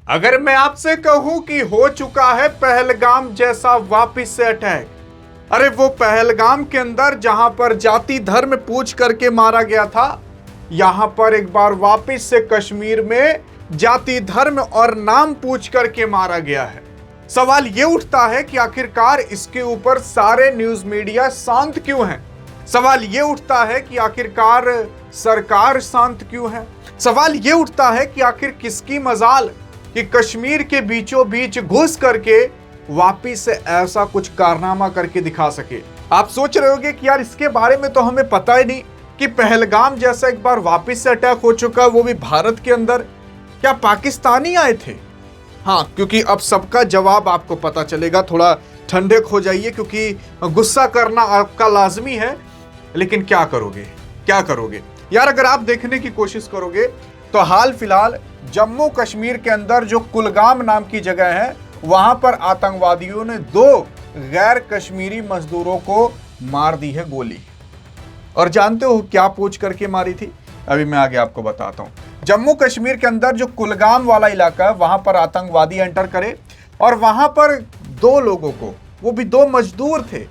अगर मैं आपसे कहूं कि हो चुका है पहलगाम जैसा वापिस से अटैक, अरे वो पहलगाम के अंदर जहां पर जाति धर्म पूछ करके मारा गया था, यहां पर एक बार वापिस से कश्मीर में जाति धर्म और नाम पूछ करके मारा गया है। सवाल ये उठता है कि आखिरकार इसके ऊपर सारे न्यूज मीडिया शांत क्यों हैं? सवाल ये उठता है कि आखिरकार सरकार शांत क्यों है? सवाल ये उठता है कि आखिर किसकी मजाल कि कश्मीर के बीचों बीच घुस करके वापिस से ऐसा कुछ कारनामा करके दिखा सके। आप सोच रहे होंगे कि यार इसके बारे में तो हमें पता ही नहीं कि पहलगाम जैसा एक बार वापिस से अटैक हो चुका, वो भी भारत के अंदर। क्या पाकिस्तानी आए थे? हाँ, क्योंकि अब सबका जवाब आपको पता चलेगा। थोड़ा ठंडे हो जाइए क्योंकि गुस्सा करना आपका लाजमी है, लेकिन क्या करोगे, क्या करोगे यार। अगर आप देखने की कोशिश करोगे तो हाल फिलहाल जम्मू कश्मीर के अंदर जो कुलगाम नाम की जगह है, वहां पर आतंकवादियों ने 2 गैर कश्मीरी मजदूरों को मार दी है गोली। और जानते हो क्या पूछ करके मारी थी? अभी मैं आगे आपको बताता हूं। जम्मू कश्मीर के अंदर जो कुलगाम वाला इलाका है, वहां पर आतंकवादी एंटर करे और वहां पर 2 लोगों को, वो भी 2 मजदूर थे,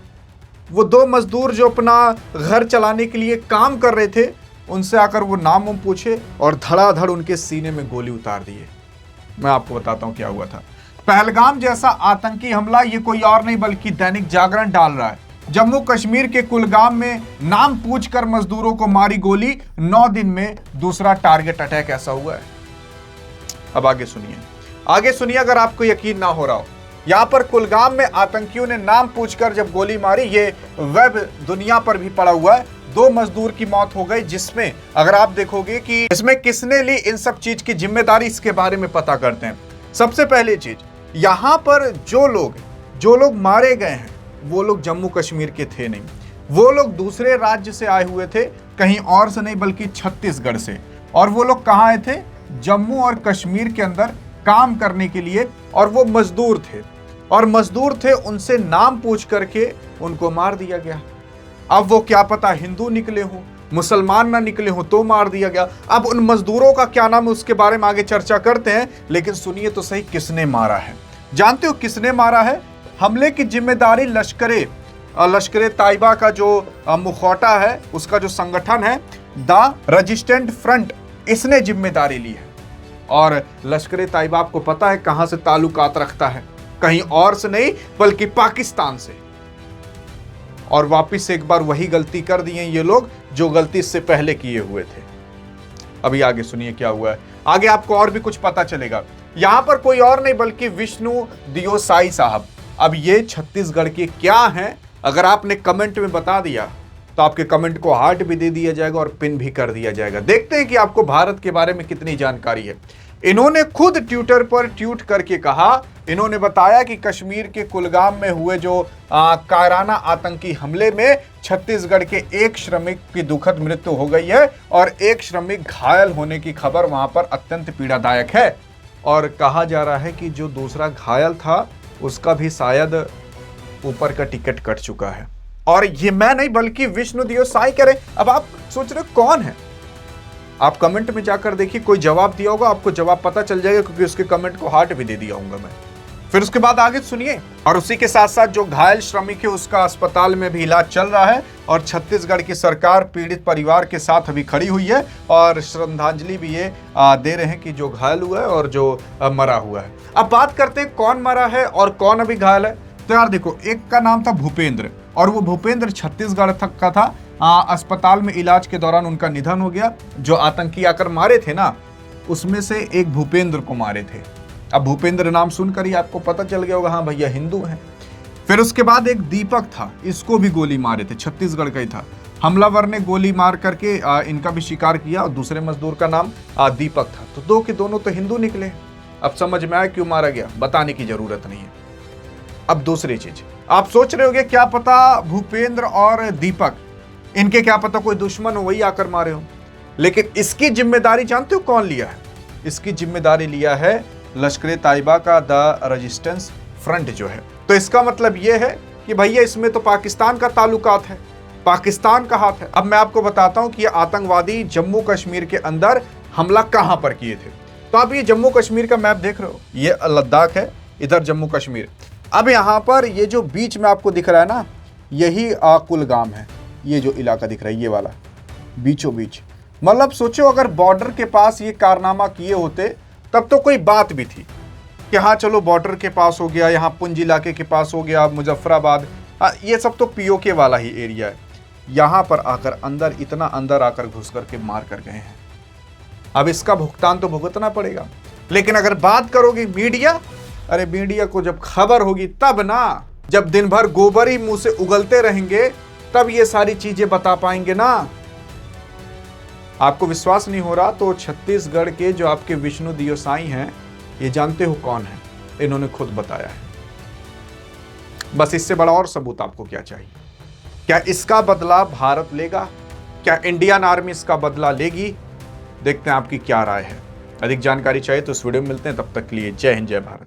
वो 2 मजदूर जो अपना घर चलाने के लिए काम कर रहे थे, उनसे आकर वो नाम पूछे और धड़ाधड़ उनके सीने में गोली उतार दिए। मैं आपको बताता हूं क्या हुआ था। पहलगाम जैसा आतंकी हमला ये कोई और नहीं बल्कि दैनिक जागरण डाल रहा है। जम्मू कश्मीर के कुलगाम में नाम पूछकर मजदूरों को मारी गोली, 9 दिन में दूसरा टारगेट अटैक ऐसा हुआ है। अब आगे सुनिए अगर आपको यकीन ना हो रहा हो। यहां पर कुलगाम में आतंकियों ने नाम पूछकर जब गोली मारी, ये वेब दुनिया पर भी पड़ा हुआ है। 2 मजदूर की मौत हो गई, जिसमें अगर आप देखोगे कि इसमें किसने ली इन सब चीज की जिम्मेदारी, इसके बारे में पता करते हैं। सबसे पहली चीज, यहां पर जो लोग मारे गए हैं वो लोग जम्मू कश्मीर के थे नहीं, वो लोग दूसरे राज्य से आए हुए थे, कहीं और से नहीं बल्कि छत्तीसगढ़ से। और वो लोग कहाँ आए थे? जम्मू और कश्मीर के अंदर काम करने के लिए। और वो मजदूर थे, उनसे नाम पूछ करके उनको मार दिया गया। अब वो क्या पता हिंदू निकले हों, मुसलमान ना निकले हों, तो मार दिया गया। अब उन मजदूरों का क्या नाम है उसके बारे में आगे चर्चा करते हैं, लेकिन सुनिए तो सही किसने मारा है। जानते हो किसने मारा है? हमले की जिम्मेदारी लश्करे ताइबा का जो मुखौटा है, उसका जो संगठन है द रेजिस्टेंट फ्रंट, इसने जिम्मेदारी ली है। और लश्करे ताइबा आपको पता है कहां से ताल्लुकात रखता है? कहीं और से नहीं बल्कि पाकिस्तान से। और वापिस से एक बार वही गलती कर दी है ये लोग जो गलती इससे पहले किए हुए थे। अभी आगे सुनिए क्या हुआ है। आगे आपको और भी कुछ पता चलेगा। यहां पर कोई और नहीं बल्कि विष्णु दियो साई साहब। अब ये छत्तीसगढ़ के क्या हैं? अगर आपने कमेंट में बता दिया तो आपके कमेंट को हार्ट भी दे दिया जाएगा और पिन भी कर दिया जाएगा। देखते हैं कि आपको भारत के बारे में कितनी जानकारी है। इन्होंने खुद ट्विटर पर ट्वीट करके कहा, इन्होंने बताया कि कश्मीर के कुलगाम में हुए जो कायराना आतंकी हमले में छत्तीसगढ़ के एक श्रमिक की दुखद मृत्यु हो गई है और एक श्रमिक घायल होने की खबर वहां पर अत्यंत पीड़ादायक है। और कहा जा रहा है कि जो दूसरा घायल था उसका भी शायद ऊपर का टिकट कट चुका है। और ये मैं नहीं बल्कि विष्णु दियो साई कह रहे। अब आप सोच रहे कौन है? आप कमेंट में जाकर देखिए, कोई जवाब दिया होगा, आपको जवाब पता चल जाएगा क्योंकि उसके कमेंट को हार्ट भी दे दिया होगा मैं। फिर उसके बाद आगे सुनिए। और उसी के साथ साथ जो घायल श्रमिक है उसका अस्पताल में भी इलाज चल रहा है और छत्तीसगढ़ की सरकार पीड़ित परिवार के साथ अभी खड़ी हुई है और श्रद्धांजलि भी ये दे रहे हैं कि जो घायल हुआ है और जो मरा हुआ है। अब बात करते हैं कौन मरा है और कौन अभी घायल है। तो यार देखो, एक का नाम था भूपेंद्र और वो भूपेंद्र छत्तीसगढ़ तक का था। अस्पताल में इलाज के दौरान उनका निधन हो गया। जो आतंकी आकर मारे थे ना, उसमें से एक भूपेंद्र को मारे थे। अब भूपेंद्र नाम सुनकर ही आपको पता चल गया होगा, हाँ भैया हिंदू हैं। फिर उसके बाद एक दीपक था, इसको भी गोली मारे थे, छत्तीसगढ़ का ही था। हमलावर ने गोली मार करके इनका भी शिकार किया और दूसरे मजदूर का नाम दीपक था। तो 2 के दोनों तो हिंदू निकले। अब समझ में आया क्यों मारा गया, बताने की जरूरत नहीं है। अब दूसरी चीज, आप सोच रहे होंगे क्या पता भूपेंद्र और दीपक, इनके क्या पता कोई दुश्मन हो, वही आकर मारे हो। लेकिन इसकी जिम्मेदारी जानते हो कौन लिया है? इसकी जिम्मेदारी लिया है लश्करे ताइबा का द रेजिस्टेंस फ्रंट जो है। तो इसका मतलब यह है कि भैया इसमें तो पाकिस्तान का ताल्लुकात है, पाकिस्तान का हाथ है। अब मैं आपको बताता हूं कि ये आतंकवादी जम्मू कश्मीर के अंदर हमला कहां पर किए थे। तो आप ये जम्मू कश्मीर का मैप देख रहे हो, ये लद्दाख है, इधर जम्मू कश्मीर। अब यहाँ पर ये जो बीच में आपको दिख रहा है ना, यही कुलगाम है। ये जो इलाका दिख रहा है ये वाला, बीचों बीच। मतलब सोचो अगर बॉर्डर के पास ये कारनामा किए होते तब तो कोई बात भी थी कि हाँ चलो बॉर्डर के पास हो गया, यहाँ पुंछ इलाके के पास हो गया, मुजफ्फराबाद, ये सब तो पीओके वाला ही एरिया है। यहाँ पर आकर अंदर, इतना अंदर आकर घुस करके मार कर गए हैं। अब इसका भुगतान तो भुगतना पड़ेगा। लेकिन अगर बात करोगे मीडिया, अरे मीडिया को जब खबर होगी तब ना, जब दिन भर गोबर ही मुंह से उगलते रहेंगे तब ये सारी चीजें बता पाएंगे ना। आपको विश्वास नहीं हो रहा तो छत्तीसगढ़ के जो आपके विष्णु दियोसाई हैं, ये जानते हो कौन है? इन्होंने खुद बताया है। बस इससे बड़ा और सबूत आपको क्या चाहिए? क्या इसका बदला भारत लेगा? क्या इंडियन आर्मी इसका बदला लेगी? देखते हैं आपकी क्या राय है। अधिक जानकारी चाहिए तो इस वीडियो में मिलते हैं, तब तक के लिए जय हिंद, जय भारत।